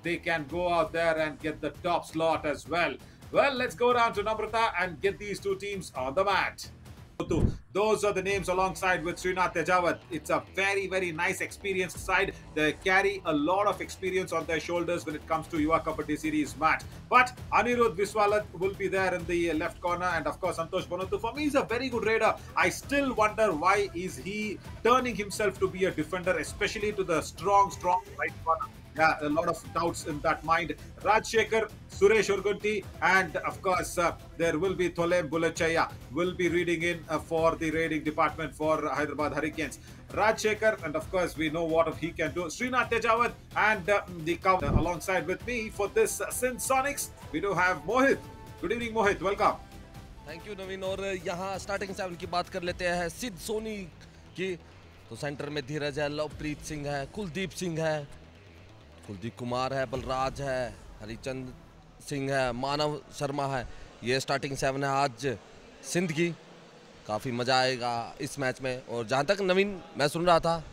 they can go out there and get the top slot as well. Well, let's go down to Namrata and get these two teams on the mat. Those are the names alongside with Srinath Tejawat. It's a very nice experienced side. They carry a lot of experience on their shoulders when it comes to Yuva Kabaddi Series match. But Anirudh Viswalat will be there in the left corner, and of course Santosh Bonottu for me is a very good raider. I still wonder why is he turning himself to be a defender, especially to the strong right corner. Yeah, a lot of doubts in that mind. Rajshekhar, Suresh Urgunti, and of course there will be Tholem Bulachaya will be reading in for the raiding department for Hyderabad Hurricanes. Rajshekhar, and of course we know what he can do. Srinath Tejawat and the cover alongside with me for this Sindh Sonics. We do have Mohit. Good evening, Mohit. Welcome. Thank you Naveen. और यहाँ starting 7 की बात कर लेते हैं सिद्ध सोनी की। तो सेंटर में धीरज है, लवप्रीत सिंह है, कुलदीप सिंह है, कुलदीप कुमार है, बलराज है, हरिचंद सिंह है, मानव शर्मा है। ये स्टार्टिंग 7 है आज सिंध की। काफ़ी मज़ा आएगा इस मैच में। और जहाँ तक नवीन मैं सुन रहा था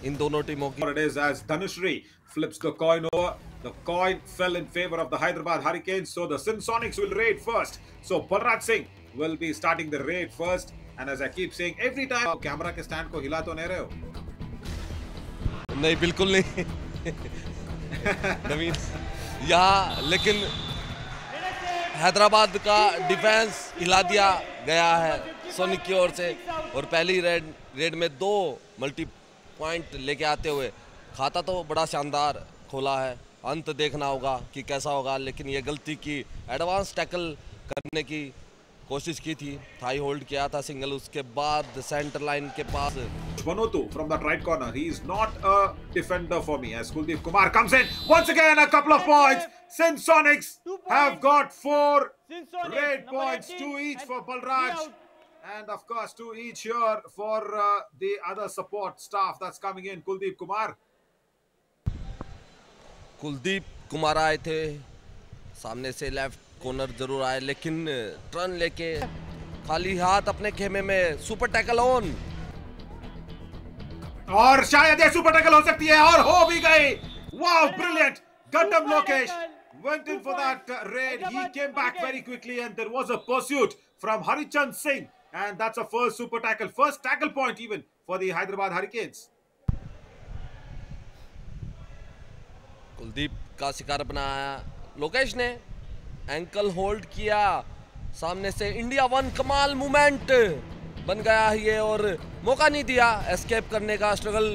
इन दोनों टीमों की, it is as Dhanushri flips the coin over. The coin fell in favor of the Hyderabad Hurricanes, so the Sindh Sonics will raid first. So Balraj Singh will be starting the raid first. And as I keep saying every time, camera के stand को हिला तो नहीं रहे हो? नहीं, बिल्कुल नहीं नवीन यहाँ, लेकिन हैदराबाद का डिफेंस हिला दिया गया है सोनिक की ओर से। और पहली रेड में 2 मल्टी पॉइंट लेके आते हुए खाता तो बड़ा शानदार खोला है। अंत देखना होगा कि कैसा होगा, लेकिन ये गलती की, एडवांस टैकल करने की कोशिश की थी, थाई होल्ड किया था सिंगल, उसके बाद सेंटर लाइन के पास Bonottu from that right corner. He is not a defender for me as Kuldeep Kumar comes in. Once again, a couple of points. Sindh Sonics have got 4 raid points, 2 each for Balraj. And of course, 2 each here for the other support staff that's coming in. Kuldeep Kumar. Kuldeep Kumar आए थे सामने से, left corner जरूर आए, लेकिन turn लेके खाली हाथ अपने खेमे में सुपर टैकल ऑन। और शायद ये सुपर टैकल हो सकती है, और हो भी गई। Wow, brilliant! Gundam Lokesh went in for that raid. He came back very quickly and there was a pursuit from Harichand Singh, and that's a first super tackle, first tackle point even for the Hyderabad Hurricanes. Kuldeep का शिकार बनाया लोकेश ने, ankle hold किया सामने से। India 1 कमाल movement बन गया ये, और मौका नहीं दिया एस्केप करने का, स्ट्रगल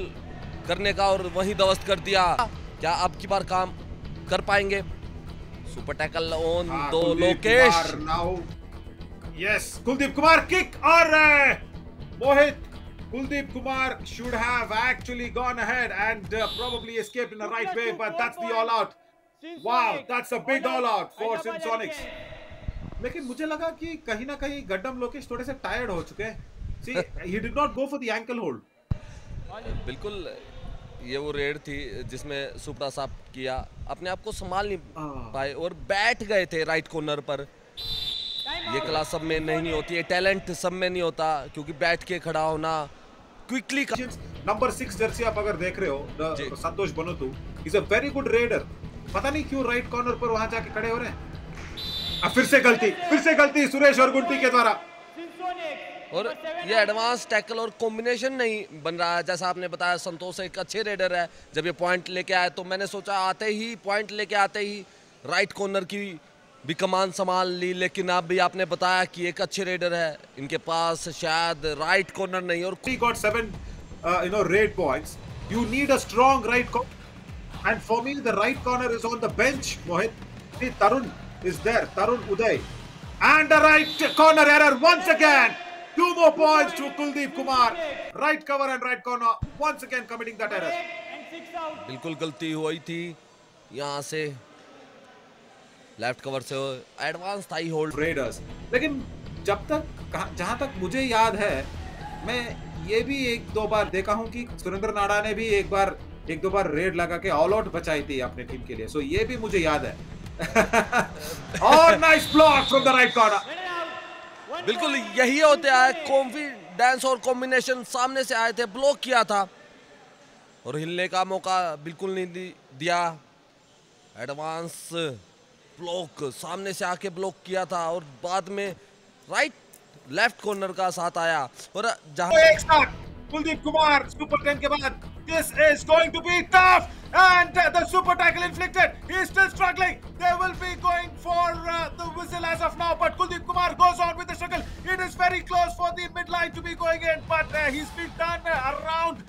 करने का, और वहीं ध्वस्त कर दिया। क्या अब की बार काम कर पाएंगे? Super tackle on 2 Lokesh. Yes, Kuldeep Kumar kick, और Mohit, Kuldeep Kumar should have actually gone ahead and probably escaped in the right way, but that's the all out. Wow, that's a big all out for Sindh Sonics. लेकिन मुझे लगा कि कहीं ना कहीं गड्डम लोकेश थोड़े से टायर्ड हो चुके हैं। See, he did not go for the ankle hold. बिल्कुल, ये वो रेड थी जिसमें सुपड़ा साफ किया, अपने आप को संभाल नहीं पाए और बैठ गए थे राइट कॉर्नर पर। ये क्लास सब में नहीं होती है, टैलेंट सब में नहीं होता, क्योंकि बैठ के खड़ा होना क्विकली। नंबर 6 जर्सी आप अगर देख रहे हो, Santosh Banothu is a very good raider. पता नहीं क्यों राइट कॉर्नर पर वहां जाके खड़े हो रहे हैं। फिर से गलती सुरेश उर्गुंटी के द्वारा। और ये एडवांस टैकल और कॉम्बिनेशन नहीं बन रहा है। जैसा आपने बताया, संतोष एक अच्छे रेडर है। जब ये पॉइंट लेके आए तो मैंने सोचा पॉइंट लेके आते ही राइट कॉर्नर की भी कमान संभाल ली, लेकिन अब भी आपने बताया कि एक अच्छे रेडर है, इनके पास शायद राइट कॉर्नर नहीं। और he got 7 raid points. You need a strong right corner, and for me the right corner is on the bench. Mohit, see, Tarun is there, Tarun Uday, and a right corner error once again. 2 more points to Kuldeep Kumar. Right cover and right corner once again committing that error. बिल्कुल गलती हुई थी यहाँ से, left cover से advance Thai hold readers. लेकिन जहां तक मुझे याद है, मैं ये भी 1-2 बार देखा हूं कि सुरेंद्र नाडा ने भी 1-2 बार रेड लगा के ऑल आउट बचाई थी अपने टीम के लिए। सो ये भी मुझे याद है। और nice block from the right corner. बिल्कुल यही होता है, कॉन्फिडेंस और कॉम्बिनेशन। सामने से आए थे, ब्लॉक किया था और हिलने का मौका बिल्कुल नहीं दिया। एडवांस ब्लॉक, सामने से आके ब्लॉक किया था और बाद में राइट लेफ्ट कॉर्नर का साथ आया और जहां एक साथ कुलदीप कुमार सुपर 10 के बाद this is going to be tough and the super tackle inflicted. He is still struggling. They will be going for the whistle as of now, but Kuldeep Kumar goes on with the struggle. It is very close for the midline to be going in, but he's been done around.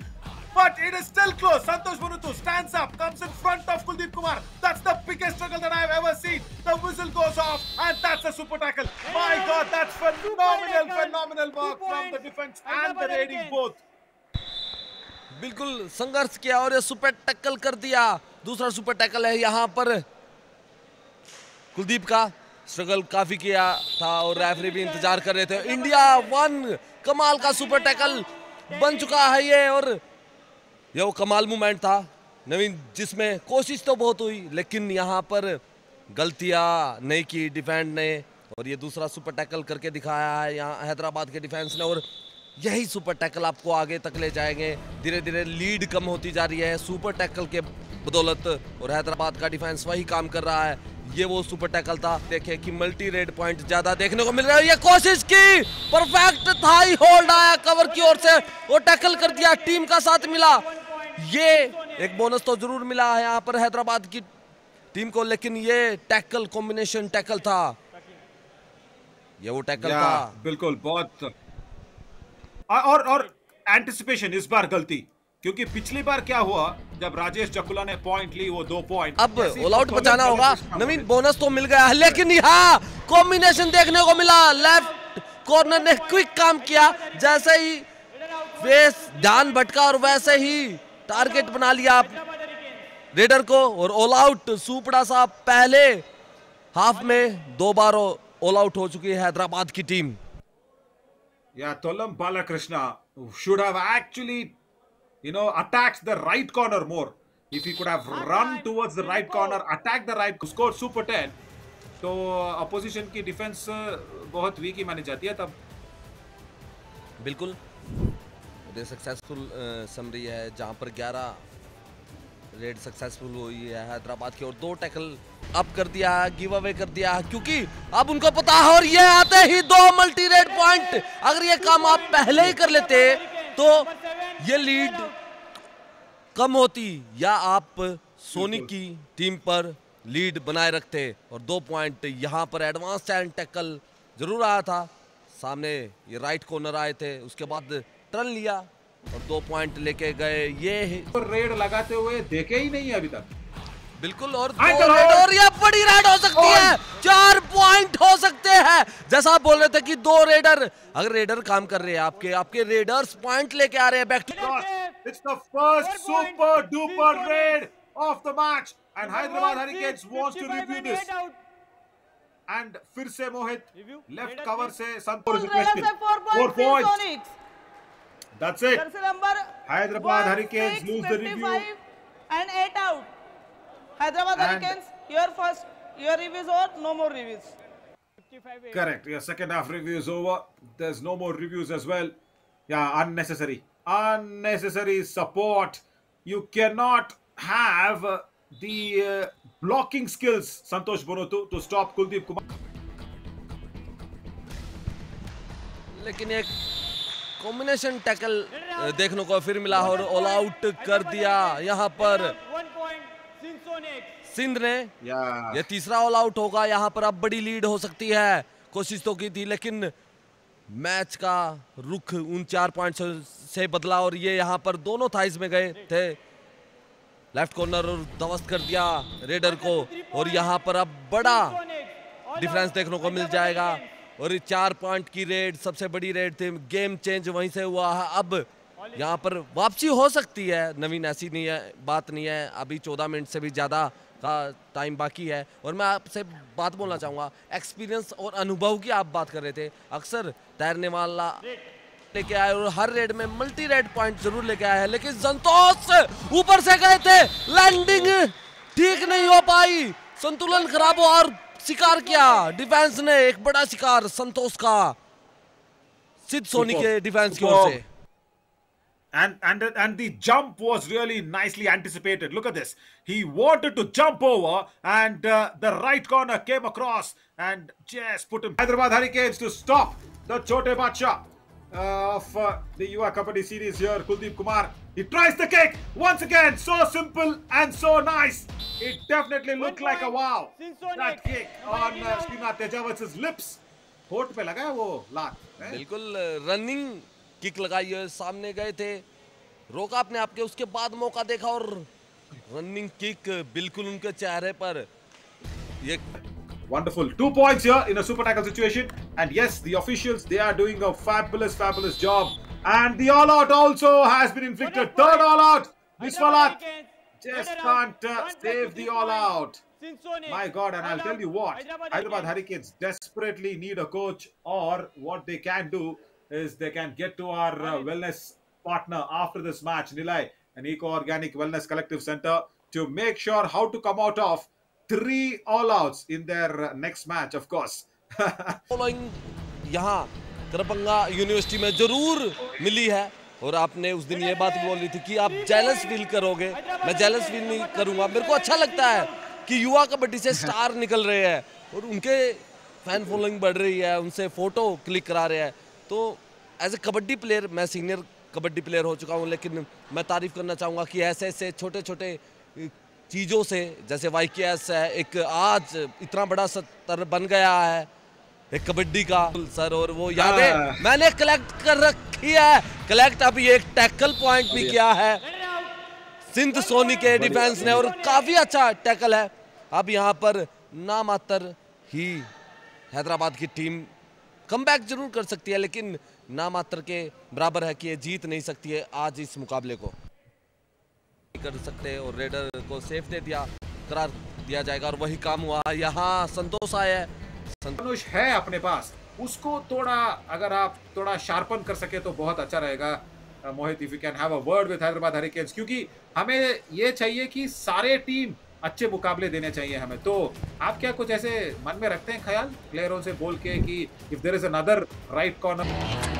But it is still close. Santosh Bonotu stands up, comes in front of Kuldeep Kumar. That's the biggest struggle that I've ever seen. The whistle goes off, and that's a super tackle. My God, that's phenomenal work from the defense and the raiding both. बिल्कुल संघर्ष किया और ये super tackle कर दिया। दूसरा super tackle है यहाँ पर कुलदीप का। स्ट्रगल काफी किया था और रेफरी भी इंतजार कर रहे थे। इंडिया 1 कमाल का सुपर टैकल बन चुका है ये और ये वो कमाल मूवमेंट था नवीन, जिसमें कोशिश तो बहुत हुई लेकिन यहाँ पर गलतियां नहीं की डिफेंड ने और ये दूसरा सुपर टैकल करके दिखाया है यहाँ हैदराबाद के डिफेंस ने और यही सुपर टैकल आपको आगे तक ले जाएंगे। धीरे धीरे लीड कम होती जा रही है सुपर टैकल के बदौलत और हैदराबाद का डिफेंस वही काम कर रहा है। ये वो सुपर टैकल था, देखे कि मल्टी रेड पॉइंट ज्यादा देखने को मिल रहा है। ये कोशिश की, परफेक्ट थाई होल्ड आया कवर की ओर से और टैकल कर दिया, टीम का साथ मिला। ये एक बोनस तो जरूर मिला है यहाँ पर हैदराबाद की टीम को, लेकिन ये टैकल कॉम्बिनेशन टैकल था, ये वो टैकल था। बिल्कुल, बहुत और एंटिसिपेशन इस बार गलती, क्योंकि पिछली बार क्या हुआ जब राजेश जकुला ने पॉइंट ली वो 2 पॉइंट। अब ऑल आउट बचाना होगा नवीन, बोनस तो मिल गया है लेकिन यहाँ कॉम्बिनेशन देखने को मिला। लेफ्ट कॉर्नर ने क्विक काम किया, जैसे ही फेस ध्यान भटका और वैसे ही टारगेट बना लिया रेडर को और ऑल आउट। सुपड़ा सा पहले हाफ में 2 बार ऑल आउट हो चुकी है हैदराबाद की team. Yeah, Tollam Balakrishna should have actually, attacked the right corner more. If he could have run towards the right corner, attack the right, scored super 10, तो opposition की defense बहुत weak ही मानी जाती है तब। बिल्कुल, ये सक्सेसफुल समरी है जहां पर 11 रेड सक्सेसफुल हुई है हैदराबाद की और 2 टैकल अप कर दिया, गिव अवे कर दिया, क्योंकि अब उनको पता है और ये आते ही 2 मल्टी रेड पॉइंट। अगर ये काम आप पहले ही कर लेते तो ये लीड कम होती या आप सोनी की टीम पर लीड बनाए रखते और 2 पॉइंट यहाँ पर एडवांस टैलेंट टैकल जरूर आया था। सामने ये राइट कॉर्नर आए थे, उसके बाद टर्न लिया और 2 पॉइंट लेके गए। ये रेड लगाते हुए देखे ही नहीं है अभी तक। बिल्कुल, और ये बड़ी रेड हो सकती है, 4 पॉइंट हो सकते हैं। जैसा आप बोल रहे थे कि 2 रेडर, अगर रेडर काम कर रहे हैं आपके रेडर्स पॉइंट लेके आ रहे हैं back to. It's the first super duper raid of the match and Hyderabad Hurricanes wants to review this. And फिर से मोहित लेफ्ट कवर से Santosh 4 points. That's it. Hyderabad Hurricanes lose the review. And 8 out. Hyderabad Hurricanes, your review is over, no more reviews. Correct. Your second half review is over. There's no more reviews as well. Yeah, unnecessary support. You cannot have the blocking skills, Santosh Bonotu, to stop Kuldeep Kumar. लेकिन एक combination tackle देखने को फिर मिला और all out कर दिया यहाँ पर सिंध ने। ये तीसरा ऑल आउट होगा, यहाँ पर अब बड़ी लीड हो सकती है। कोशिश तो की थी लेकिन मैच का रुख उन 4 पॉइंट से बदला और ये यहाँ पर दोनों थाइज में गए थे। लेफ्ट कॉर्नर और ध्वस्त कर दिया रेडर को और यहाँ पर अब बड़ा डिफरेंस देखने को मिल जाएगा और 4 पॉइंट की रेड सबसे बड़ी रेड थी। गेम चेंज वहीं से हुआ है। अब यहाँ पर वापसी हो सकती है नवीन, ऐसी नहीं है, बात नहीं है। अभी 14 मिनट से भी ज़्यादा का टाइम बाकी है और मैं आपसे बात बोलना चाहूँगा, एक्सपीरियंस और अनुभव की आप बात कर रहे थे। अक्सर तैरने वाला लेके आए और हर रेड में मल्टी रेड पॉइंट जरूर लेके आया है, लेकिन संतोष ऊपर से गए थे, लैंडिंग ठीक नहीं हो पाई, संतुलन खराब हुआ और शिकार किया डिफेंस ने। एक बड़ा शिकार संतोष का सिद्ध सोनी के डिफेंस की ओर से। And the jump was really nicely anticipated. Look at this. He wanted to jump over, and the right corner came across and just put him. Hyderabad Hurricanes to stop the Chote Badshah of the Yuva Kabaddi series here. Kuldeep Kumar. He tries the kick once again. So simple and so nice. It definitely looked like a wow. That kick on Srinath Tejawat's lips. होठ पे लगा है वो लात. बिल्कुल running kick लगाई है, सामने गए थे, रोका अपने आप के, उसके बाद मौका देखा और रनिंग किक बिल्कुल उनके चेहरे पर. ये wonderful 2 points here in a super tackle situation, and yes, the officials, they are doing a fabulous job, and the all out also has been inflicted. Third all out. Biswalat just can't save the all out. My God, and I'll tell you what, Hyderabad Hurricanes desperately need a coach, or what they can do is they can get to our wellness partner after this match, Nilay, an Eco-Organic Wellness Collective Center, to make sure how to come out of 3 all-outs in their next match, of course. Following यहाँ करपंगा university में जरूर मिली है, और आपने उस दिन ये बात बोली थी कि आप जेलस फील करोगे. मैं जेलस फील नहीं करूंगा. मेरे को अच्छा लगता है कि युवा कबड्डी से स्टार निकल रहे हैं और उनके फैन फॉलोइंग बढ़ रही है, उनसे फोटो क्लिक करा रहे हैं. तो एज ए कबड्डी प्लेयर, मैं सीनियर कबड्डी प्लेयर हो चुका हूं, लेकिन मैं तारीफ करना चाहूँगा कि ऐसे ऐसे छोटे छोटे चीज़ों से, जैसे YKS है, एक आज इतना बड़ा स्तर बन गया है एक कबड्डी का सर, और वो यादें मैंने कलेक्ट कर रखी है. कलेक्ट अभी एक टैकल पॉइंट भी किया है सिंध सोनी के डिफेंस ने, और काफी अच्छा टैकल है. अब यहाँ पर नामात्र ही हैदराबाद की टीम कमबैक जरूर कर सकती है, लेकिन नामात्र के बराबर है कि ये जीत नहीं सकती है आज इस मुकाबले को. कर सकते और रेडर को सेफ दे दिया, करार दिया जाएगा, और वही काम हुआ. यहाँ संतोष आया है, धनुष है अपने पास, उसको थोड़ा अगर आप थोड़ा शार्पन कर सके तो बहुत अच्छा रहेगा. Mohit, if you can have a word with Hyderabad Hurricanes, क्योंकि हमें ये चाहिए कि सारे टीम अच्छे मुकाबले देने चाहिए हमें. तो आप क्या कुछ ऐसे मन में रखते हैं ख्याल प्लेयरों से बोल के कि if there is another right corner